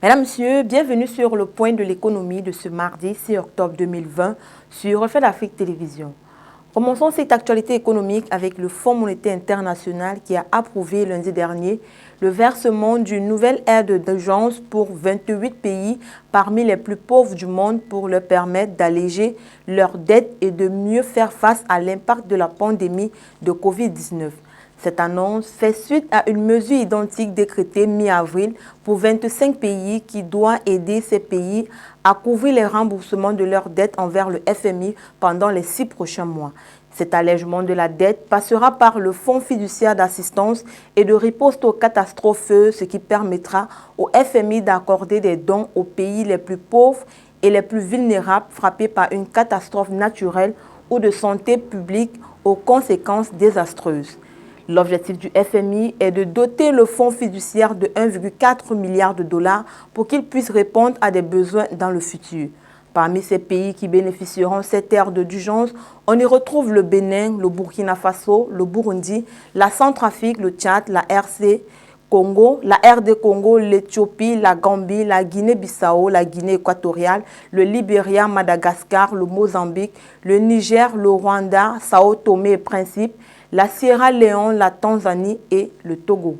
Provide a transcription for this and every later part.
Mesdames, Messieurs, bienvenue sur le point de l'économie de ce mardi 6 octobre 2020 sur Reflet d'Afrique Télévision. Commençons cette actualité économique avec le Fonds monétaire international qui a approuvé lundi dernier le versement d'une nouvelle aide d'urgence pour 28 pays parmi les plus pauvres du monde pour leur permettre d'alléger leurs dettes et de mieux faire face à l'impact de la pandémie de Covid-19. Cette annonce fait suite à une mesure identique décrétée mi-avril pour 25 pays qui doit aider ces pays à couvrir les remboursements de leurs dettes envers le FMI pendant les 6 prochains mois. Cet allègement de la dette passera par le Fonds fiduciaire d'assistance et de riposte aux catastrophes, ce qui permettra au FMI d'accorder des dons aux pays les plus pauvres et les plus vulnérables frappés par une catastrophe naturelle ou de santé publique aux conséquences désastreuses. L'objectif du FMI est de doter le fonds fiduciaire de 1,4 milliard de dollars pour qu'il puisse répondre à des besoins dans le futur. Parmi ces pays qui bénéficieront de cette aide d'urgence, on y retrouve le Bénin, le Burkina Faso, le Burundi, la Centrafrique, le Tchad, la RC Congo, la RD Congo, l'Éthiopie, la Gambie, la Guinée-Bissau, la Guinée équatoriale, le Libéria, Madagascar, le Mozambique, le Niger, le Rwanda, Sao Tomé et Principe, la Sierra Leone, la Tanzanie et le Togo.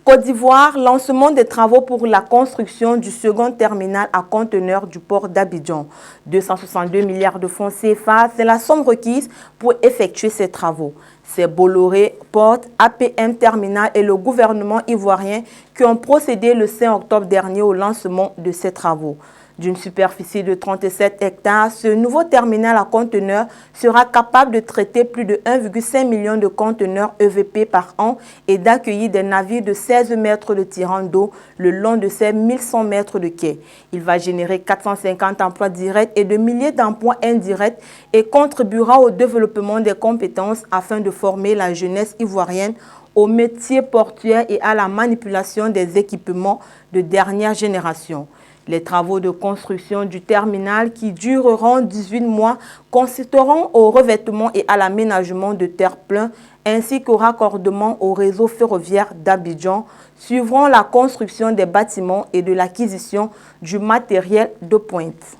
Côte d'Ivoire, lancement des travaux pour la construction du second terminal à conteneurs du port d'Abidjan. 262 milliards de francs CFA, c'est la somme requise pour effectuer ces travaux. C'est Bolloré, Port, APM Terminal et le gouvernement ivoirien qui ont procédé le 5 octobre dernier au lancement de ces travaux. D'une superficie de 37 hectares, ce nouveau terminal à conteneurs sera capable de traiter plus de 1,5 million de conteneurs EVP par an et d'accueillir des navires de 16 mètres de tirant d'eau le long de ces 1100 mètres de quai. Il va générer 450 emplois directs et de milliers d'emplois indirects et contribuera au développement des compétences afin de former la jeunesse ivoirienne aux métiers portuaires et à la manipulation des équipements de dernière génération. Les travaux de construction du terminal qui dureront 18 mois consisteront au revêtement et à l'aménagement de terre-plein ainsi qu'au raccordement au réseau ferroviaire d'Abidjan, suivront la construction des bâtiments et de l'acquisition du matériel de pointe.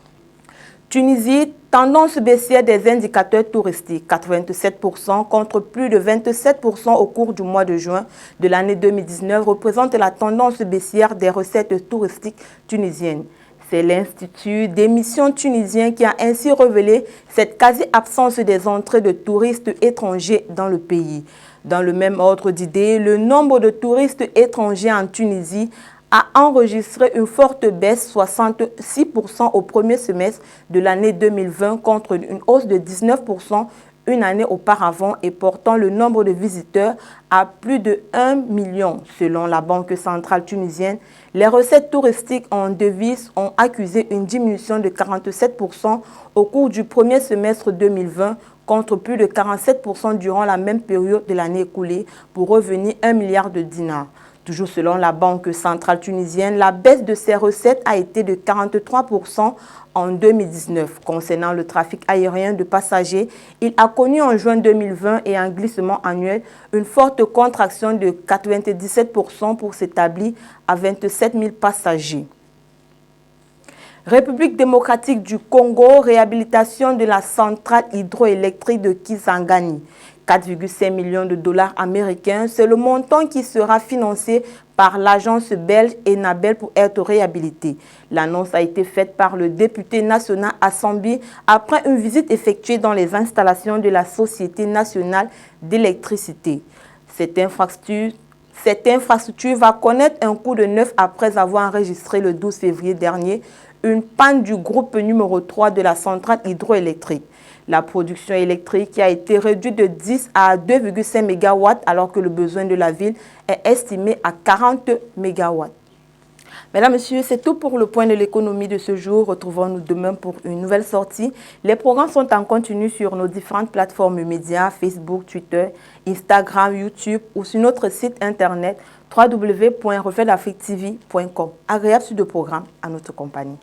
Tunisie, tendance baissière des indicateurs touristiques, 87% contre plus de 27% au cours du mois de juin de l'année 2019 représente la tendance baissière des recettes touristiques tunisiennes. C'est l'Institut d'émission tunisien qui a ainsi révélé cette quasi-absence des entrées de touristes étrangers dans le pays. Dans le même ordre d'idées, le nombre de touristes étrangers en Tunisie a enregistré une forte baisse, 66% au premier semestre de l'année 2020 contre une hausse de 19% une année auparavant et portant le nombre de visiteurs à plus de 1 million. Selon la Banque centrale tunisienne, les recettes touristiques en devises ont accusé une diminution de 47% au cours du premier semestre 2020 contre plus de 47% durant la même période de l'année écoulée pour revenir 1 milliard de dinars. Toujours selon la Banque centrale tunisienne, la baisse de ses recettes a été de 43% en 2019. Concernant le trafic aérien de passagers, il a connu en juin 2020 et un glissement annuel une forte contraction de 97% pour s'établir à 27 000 passagers. République démocratique du Congo, réhabilitation de la centrale hydroélectrique de Kisangani. 4,5 millions de dollars américains, c'est le montant qui sera financé par l'agence belge Enabel pour être réhabilité. L'annonce a été faite par le député national Assambi après une visite effectuée dans les installations de la Société nationale d'électricité. Cette infrastructure va connaître un coup de neuf après avoir enregistré le 12 février dernier une panne du groupe numéro 3 de la centrale hydroélectrique. La production électrique qui a été réduite de 10 à 2,5 MW alors que le besoin de la ville est estimé à 40 MW. Mesdames, Messieurs, c'est tout pour le point de l'économie de ce jour. Retrouvons-nous demain pour une nouvelle sortie. Les programmes sont en continu sur nos différentes plateformes médias, Facebook, Twitter, Instagram, YouTube ou sur notre site internet www.refletdafrictv.com. Agréable suite de programme à notre compagnie.